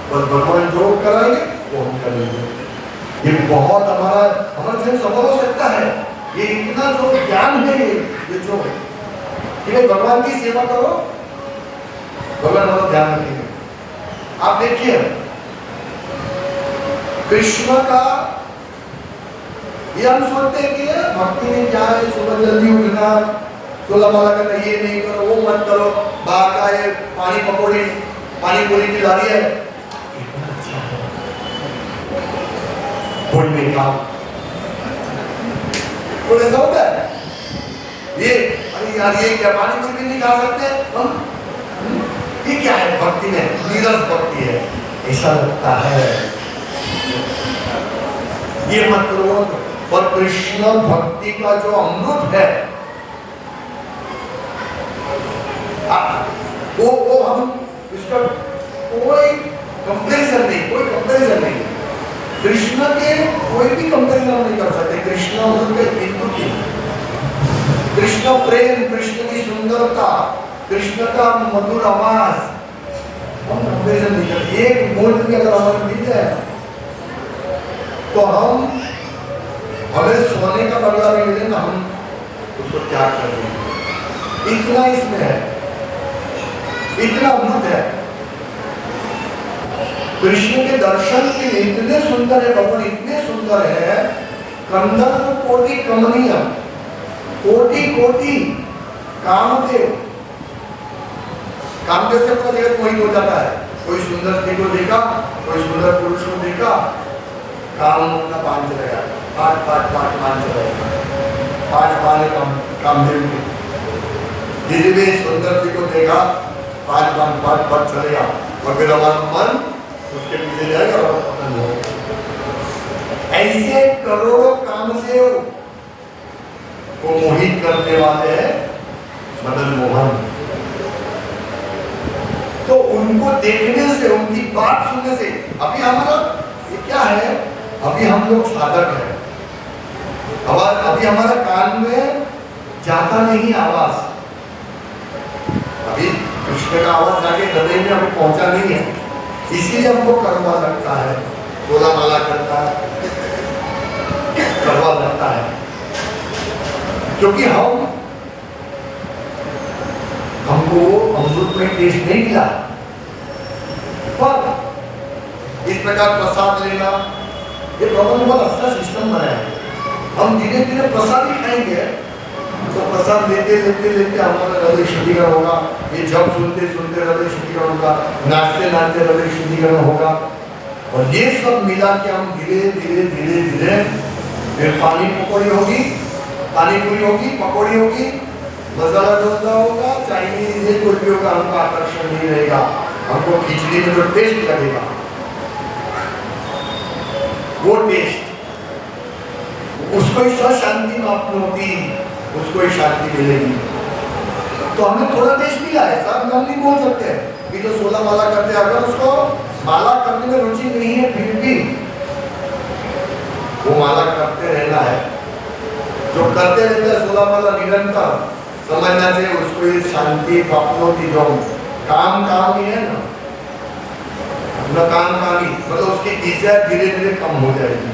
बस भगवान जो कराएंगे वो हम करेंगे। ये बहुत हमारा जीवन सफल हो सकता है। ये इतना जो ज्ञान है, ये जो कि भगवान की सेवा करो, भगवान हमारा ध्यान रखेंगे। आप देखिए कृष्ण का, ये हम सोचते हैं कि भक्ति में क्या है, सुबह जल्दी उठना, 16 माला करना, ये नहीं करो, वो मत करो, बाहर का ये पानी पूरी की लारी है, कितना अच्छा है, कोई नहीं खाओ, कोई ऐसा होता है ये, अरे यार ये क्या पानी पूरी भी नहीं खा सकते हम, ये क्या है भक्ति में, नीरस भक्ति है, ऐसा लगता है, ये मत करो। और कृष्ण भक्ति का जो अमृत है, वो हम इसका कोई कंपैरिजन नहीं, कृष्ण के कोई भी कंपैरिजन नहीं कर सकते। कृष्ण अमृत के बिंदु की, कृष्ण प्रेम, कृष्ण की सुंदरता, कृष्ण का मधुर आवाज, हम कंपैरिजन नहीं करते। एक मोल भी अगर हमें मिल जाए तो हमें सोने का बदला भी मिले ना, हम उसको त्याग कर देंगे। इतना इसमें है, इतना अमृत है। कृष्ण के दर्शन के लिए इतने सुंदर है भगवान, इतने सुंदर है कंदर्प कोटि कमनीय, कोटि कोटि कामदेव। कामदेव से पूरा जगत मोहित हो जाता है। कोई सुंदर स्त्री को देखा, कोई सुंदर पुरुष को देखा, काम अपना पान चला गया, पाँच पान चला गया, पाँच पान कामदेव के। जिसे भी सुंदर स्त्री को देखा, पाँच चलेगा, और फिर हमारा मन उसके पीछे जाएगा और पतन होगा। ऐसे करोड़ों कामदेव को मोहित करने वाले हैं मदन मोहन। तो उनको देखने से, उनकी बात सुनने से, अभी हमारा ये क्या है, अभी हम लोग साधक हैं, अभी हमारा कान में जाता नहीं आवाज, अभी कृष्ण का आवाज जाके हृदय में अभी पहुंचा नहीं है, इसीलिए हमको करवा लगता है, सोला माला करता है, करवा लगता है, क्योंकि हमको अमृत में टेस्ट नहीं मिला। पर इस प्रकार प्रसाद लेना, ये प्रबंध बहुत अच्छा सिस्टम बनाया है। हम धीरे धीरे प्रसाद ही खाएंगे, तो प्रसाद लेते लेते लेते हमारा हृदय शुद्धिकरण होगा। ये जब सुनते सुनते हृदय शुद्धिकरण होगा, नाचते नाचते हृदय शुद्धिकरण होगा, और ये सब मिला के हम धीरे धीरे धीरे धीरे फिर पानी पकौड़ी होगी, पानी पूरी होगी, पकौड़ी होगी, मसाला डोसा होगा, चाइनीज कोई भी होगा, हमको आकर्षण नहीं रहेगा। हमको खिचड़ी में जो टेस्ट लगेगा, वो टेस्ट, उसको ही शांति प्राप्ति, उसको ही शांति मिलेगी। तो हमें थोड़ा टेस्ट मिला है, सब हम नहीं बोल सकते कि जो 16 माला करते हैं, अगर उसको माला करने में रुचि नहीं है, फिर भी वो माला करते रहना है। जो करते रहते हैं 16 माला निरंतर, समझना चाहिए उसको ये शांति प्राप्त होती। जो काम ही है ना, काम ही, मतलब उसकी डिजायर धीरे धीरे कम हो जाएगी,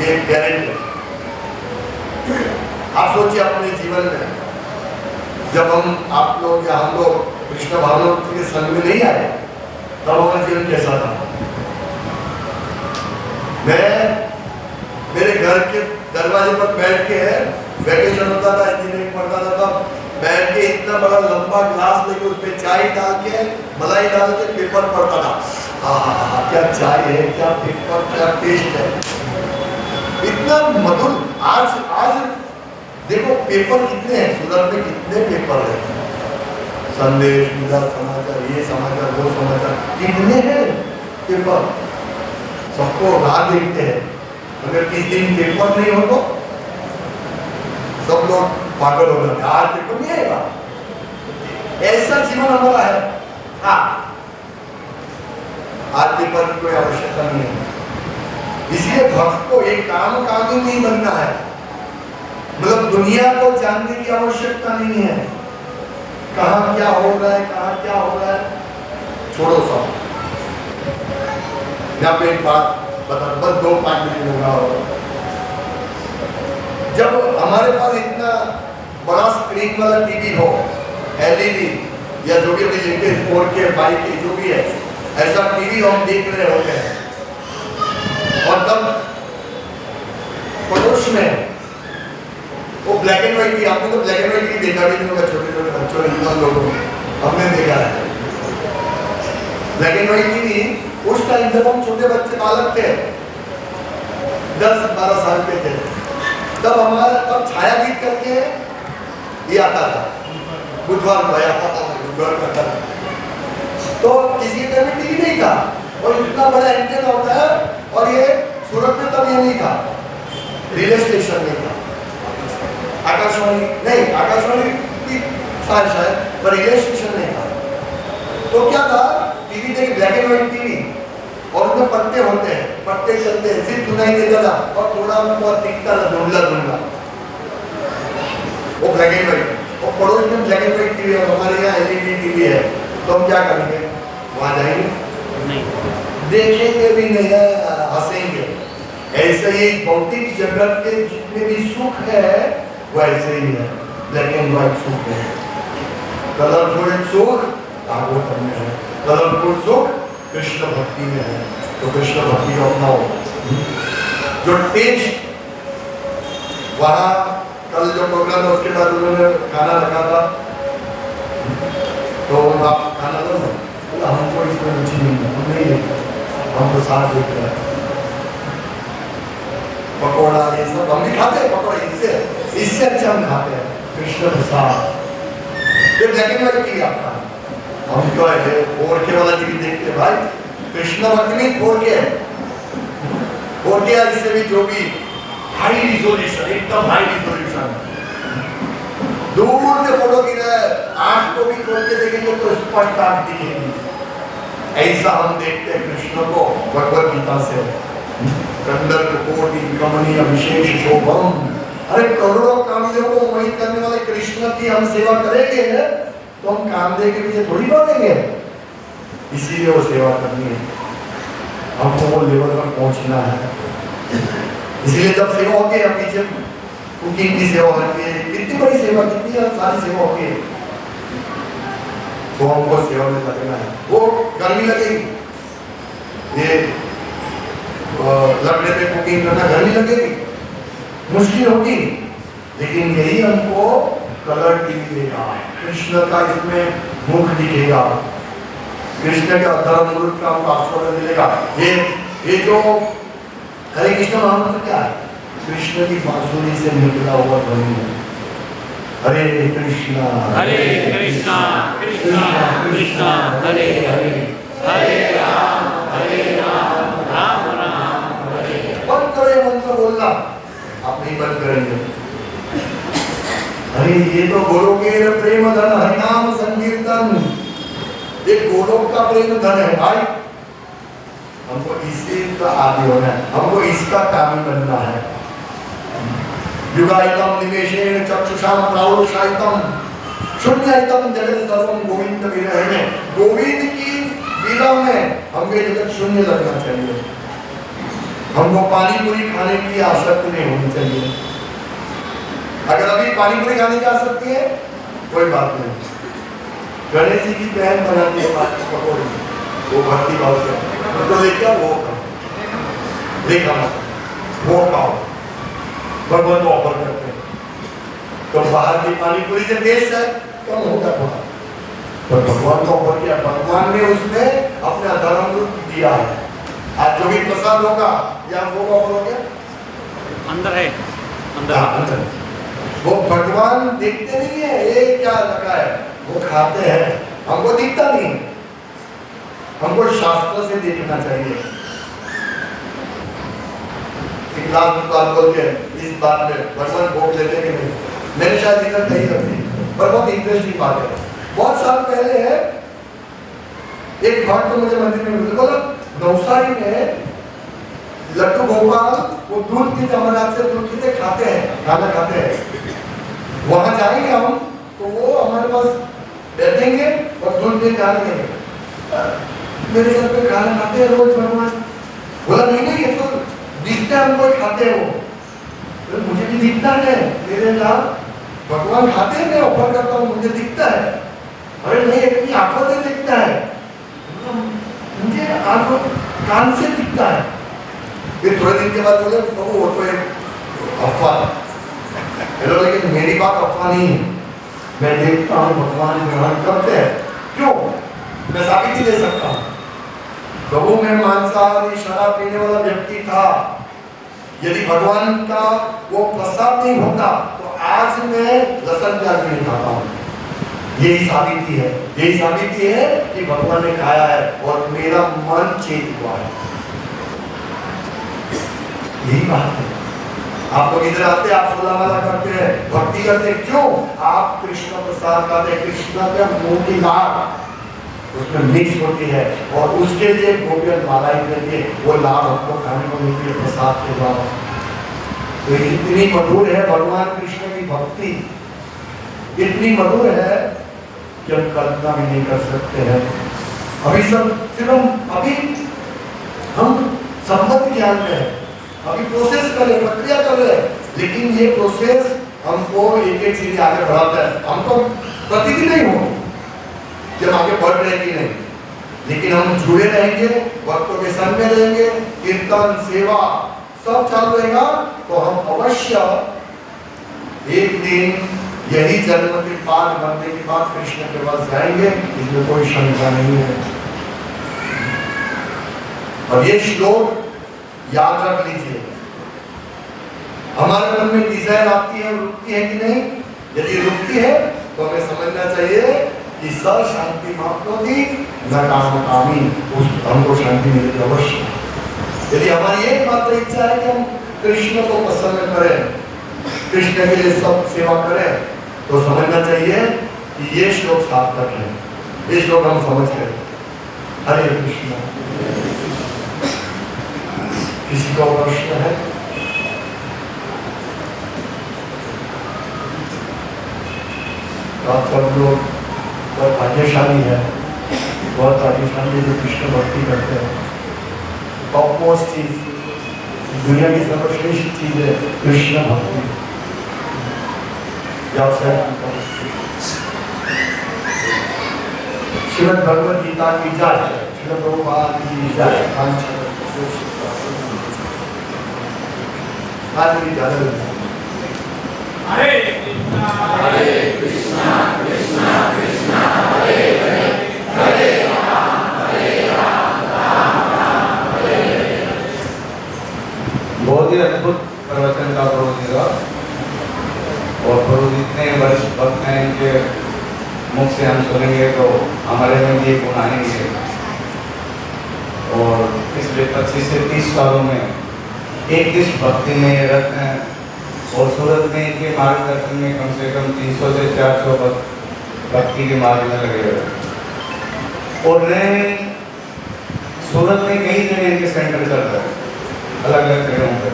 ये गारंटी है। आप सोचिए अपने जीवन में, जब आप लोग या हम लोग कृष्ण भावनाओं के संग में नहीं आए, तब हमारा जीवन कैसा था। मैं मेरे घर के दरवाजे पर बैठ के, वैकेशन होता था, इंजीनियरिंग पढ़ता था, तब बैठ के इतना बड़ा लंबा ग्लास लेके उसमें चाय डाल के, मलाई डाल के पेपर पढ़ता था। क्या चाय है, क्या पेपर, क्या टेस्ट है, इतना मधुर। आज देखो पेपर कितने हैं, सूरत में कितने पेपर हैं, संदेश, विदा समाचार, ये समाचार, वो समाचार, कितने हैं पेपर, सबको राह देखते हैं। अगर किस दिन पेपर नहीं हो तो सब लोग पागल हो जाते, आज पेपर नहीं आएगा। ऐसा जीवन हमारा है। आज पेपर की कोई आवश्यकता नहीं है। इसलिए भक्त को एक कामी नहीं बनना है, मतलब दुनिया को जानने की आवश्यकता नहीं है, कहाँ क्या हो रहा है, कहाँ क्या हो रहा है, छोड़ो सब। यहाँ पे एक बात बता, बस 2-5 मिनट होगा। जब हमारे पास इतना बड़ा स्क्रीन वाला टीवी हो, एलईडी या जो भी लेटेस्ट 4K 5K जो भी है, ऐसा टीवी हम देख रहे होते हैं, और तब पड़ोस में वो ब्लैक एंड व्हाइट, आपने तो ब्लैक एंड व्हाइट टीवी देखा भी नहीं होगा, छोटे छोटे बच्चों ने, इतना लोगों ने, हमने देखा है ब्लैक एंड व्हाइट टीवी। उस टाइम जब हम छोटे बच्चे बालक थे, 10-12 साल के थे, तब छाया गीत करके ये आता था, बुधवार करता था। तो किसी के में टीवी नहीं था, और इतना बड़ा एंटेना होता है, और ये सूरत में तब ये नहीं था, रिले स्टेशन नहीं था, आकाशवाणी नहीं, आकाशवाणी की शायद, पर रिले स्टेशन नहीं था। तो क्या था, टीवी देख, ब्लैक एंड व्हाइट टीवी, और उसमें पत्ते होते हैं, पत्ते चलते हैं, सिर्फ सुनाई देता था, और थोड़ा बहुत दिखता था, धुंधला धुंधला, वो ब्लैक एंड व्हाइट। और पड़ोस में ब्लैक एंड व्हाइट टीवी है, हमारे यहाँ एलईडी टीवी है, तो हम क्या करेंगे, वहां जाएंगे नहीं, देखेंगे भी नहीं, हंसेंगे। ऐसे ही भौतिक जगत के जितने भी सुख है वो ऐसे ही है, ब्लैक एंड व्हाइट सुख है। कलरफुल सुख भागवत में है, कलरफुल सुख कृष्ण भक्ति में है। तो कृष्ण भक्ति को अपनाओ। जो टेस्ट वहाँ कल जो प्रोग्राम था उसके बाद उन्होंने खाना रखा था, तो आप खाना लो ना, बोला हमको इसमें रुचि नहीं है, हम नहीं लेते, हम तो साथ देख रहे हैं। पकौड़ा ये सब हम भी खाते हैं, पकौड़ा इससे अच्छा हम खाते हैं कृष्ण प्रसाद। फिर ब्लैक एंड व्हाइट टीवी आपका, हम तो है 4K वाला टीवी देखते हैं भाई, कृष्ण भक्ति में 4K या इससे भी जो भी हाई रिजोल्यूशन, एकदम हाई रिजोल्यूशन, दूर से फोटो गिर रहा है, आंख को भी खोल के देखेंगे तो स्पष्ट आंख दिखेगी। ऐसा हम देखते हैं कृष्ण को भगवद गीता से, कंदर्प कोटि कमनीय विशेष शोभम। अरे करोड़ों कामदेव को मोहित करने वाले कृष्ण की हम सेवा करेंगे तो हम कामदेव के पीछे थोड़ी भागेंगे, इसीलिए वो सेवा करनी है, हमको वो लेवल पर पहुंचना है। इसीलिए जब सेवा होती है, पीछे कुकिंग की सेवा होती है, कितनी बड़ी सेवा, कितनी सारी सेवा होती है, तो हमको सेवा में लगना है। वो गर्मी लगेगी, ये लकड़े पे कुकिंग करना गर्मी लगेगी, मुश्किल होगी, लेकिन यही हमको कलर टीवी देगा, कृष्ण का इसमें मुख दिखेगा, कृष्ण के अधर्म का हमको आस्वादन मिलेगा। ये जो हरे कृष्ण महामंत्र क्या है? कृष्ण की बांसुरी से निकला हुआ ध्वनि है, हरे कृष्णा कृष्णा कृष्णा हरे हरे, हरे राम राम राम हरे। बंद करो मंत्र बोलना, आप नहीं बंद करेंगे। अरे ये तो गोलोकेर प्रेम धन हरिनाम संकीर्तन, ये गोलोक का प्रेम धन है भाई, हमको इसी का आदि होना है, हमको इसका कामी बनना है। युगायतम निमेषेण चक्षुषाम प्राणोशायतम शून्यायतम जगत सर्वम गोविंद विरह में, गोविंद की विरह में हमको जगत शून्य लगना चाहिए। हमको पानी पूरी खाने की आसक्ति नहीं होनी चाहिए। अगर अभी पानी पूरी खाने की आसक्ति है कोई बात नहीं, गणेश जी की बहन बनाती है पानी पकौड़ी, वो भक्ति भाव से उसको लेकर वो वो खाओ, भगवान को ऑफर करते हैं। तो बाहर की पानी पूरी से टेस्ट है कम होता थोड़ा, पर भगवान को ऑफर किया, भगवान ने उसमें अपना धर्म दिया है। आज जो भी प्रसाद होगा या वो ऑफर हो गया अंदर है, अंदर वो भगवान देखते नहीं है ये क्या रखा है, वो खाते हैं, हमको दिखता नहीं, हमको शास्त्र से देखना चाहिए। बोलते हैं इस बात में भगवान भोग लेते कि नहीं, मैंने शायद इधर नहीं करती, पर बहुत इंटरेस्टिंग बात है। बहुत साल पहले है एक भक्त मुझे मंदिर में बोला, नवसारी में लड्डू गोपाल वो दूध की जमरात से दूध की खाते हैं, खाना खाते हैं, वहां जाएंगे हम तो वो हमारे पास बैठेंगे और दूध दे जाएंगे, मेरे घर पे खाना खाते हैं रोज भगवान। बोला नहीं ये तो दिखता है हमको खाते हो, तो मुझे भी दिखता है, मेरे यहाँ भगवान खाते हैं, मैं ऑफर करता हूँ, मुझे दिखता है। अरे नहीं अपनी आंखों से दिखता है, मुझे आंखों कान से दिखता है। फिर थोड़े दिन के बाद बोले तो वो तो एक अफवाह, हेलो लेकिन मेरी बात अफवाह नहीं है, मैं देखता हूँ भगवान ग्रहण करते हैं। क्यों? मैं साबित ही दे सकता हूँ। प्रभु में मांसाहारी शराब पीने वाला व्यक्ति था, यदि भगवान का वो प्रसाद नहीं होता तो आज मैं लहसुन प्याज नहीं खाता हूँ। यही साबिती है, यही साबिती है कि भगवान ने खाया है और मेरा मन चेत हुआ है। यही बात है। आप लोग इधर आते, आप सोलह माला करते हैं, भक्ति करते हैं, क्यों? आप कृष्ण प्रसाद खाते हैं, कृष्ण के मुंह की लाभ उसमें मिक्स होती है और उसके लिए गोपियन मालाएं देती है, वो लाभ हमको खाने को मिलती है प्रसाद के द्वारा। तो इतनी मधुर है भगवान कृष्ण की भक्ति, इतनी मधुर है कि हम कल्पना भी नहीं कर सकते हैं। अभी सब सिर्फ अभी हम संबंध ज्ञान में है, अभी प्रोसेस कर रहे, प्रक्रिया कर रहे हैं, लेकिन ये प्रोसेस हमको एक एक सीढ़ी आगे बढ़ाता है। हमको प्रतिदिन नहीं हो जब आगे बढ़ रहे कि नहीं, लेकिन हम जुड़े रहेंगे, भक्तों के संग में रहेंगे, कीर्तन सेवा सब चालू रहेगा तो हम अवश्य एक दिन यही जन्म के बाद मरने के बाद कृष्ण के पास जाएंगे, इसमें कोई शंका नहीं है। और ये श्लोक याद रख लीजिए। हमारे मन में डिजायर आती है, रुकती है कि नहीं? यदि रुकती है तो हमें समझना चाहिए कि स शांति माप्नोति न काम कामी, उस हमको शांति मिलेगी अवश्य। यदि हमारी एकमात्र इच्छा है कि हम कृष्ण को प्रसन्न करें, कृष्ण के लिए सब सेवा करें, तो समझना चाहिए कि ये श्लोक सार्थक है। ये श्लोक हम समझ गए। हरे कृष्ण। किसी को प्रश्न है? आप सब लोग बहुत भाग्यशाली है, बहुत भाग्यशाली जो कृष्ण भक्ति करते हैं। टॉप मोस्ट चीज, दुनिया की सर्वश्रेष्ठ चीज है कृष्ण भक्ति। श्रीमद् भगवद गीता की जय, श्रीमद् प्रभुपाद की जय।
हरे कृष्णा कृष्णा कृष्णा हरे हरे, हरे राम राम राम हरे हरे।
बहुत ही अद्भुत प्रवचन का प्रभु जी का, और प्रभु जितने वर्ष भक्त हैं इनके मुख से हम सुनेंगे तो हमारे में भी गुण आएंगे। और पिछले 25 से 30 सालों में एक दिश भक्ति में रत्न हैं, और सूरत में इनके मार्गदर्शन में कम से कम 300 से 400 भक्त भक्ति के मार्ग में लगे हुए। और नए सूरत में कई जगह इनके सेंटर चल रहे हैं, अलग अलग जगहों पर।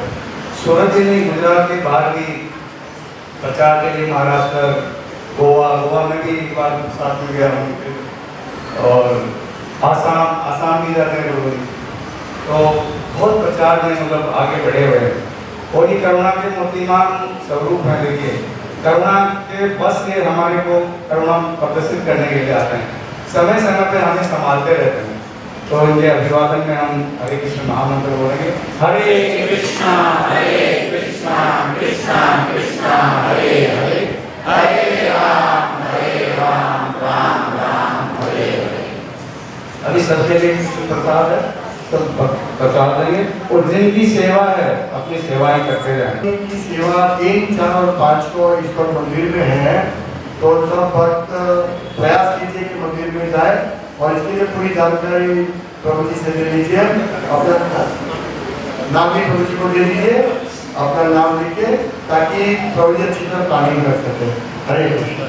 सूरत ही नहीं, गुजरात के बाहर भी प्रचार के लिए महाराष्ट्र, गोवा में भी एक बार साथ में गया हूँ, और आसाम भी जाते हैं लोग। तो बहुत प्रचार में मतलब आगे बढ़े हुए हैं, और ये करुणा के मूर्तिमान स्वरूप है। देखिए, करुणा के बस से हमारे को करुणा प्रदर्शित करने के लिए आते हैं, समय समय पे हमें संभालते रहते हैं। तो इनके अभिवादन में हम हरे कृष्ण महामंत्र बोलेंगे। हरे
कृष्णा कृष्णा कृष्णा हरे हरे, हरे राम राम राम हरे हरे।
अभी सबके लिए प्रसाद है, सब प्रसाद देंगे, और जिनकी सेवा है अपनी सेवाएं करते रहें।
इनकी सेवा 3, 4 और 5 को ईश्वर मंदिर में है, तो सब भक्त प्रयास कीजिए कि मंदिर में जाए, और इसके लिए पूरी जानकारी प्रभु जी से ले लीजिए। अपना नाम भी प्रभु जी को दे दीजिए, अपना नाम लिखिए, ताकि प्रभु जी अच्छी तरह प्लानिंग कर सके। हरे कृष्ण।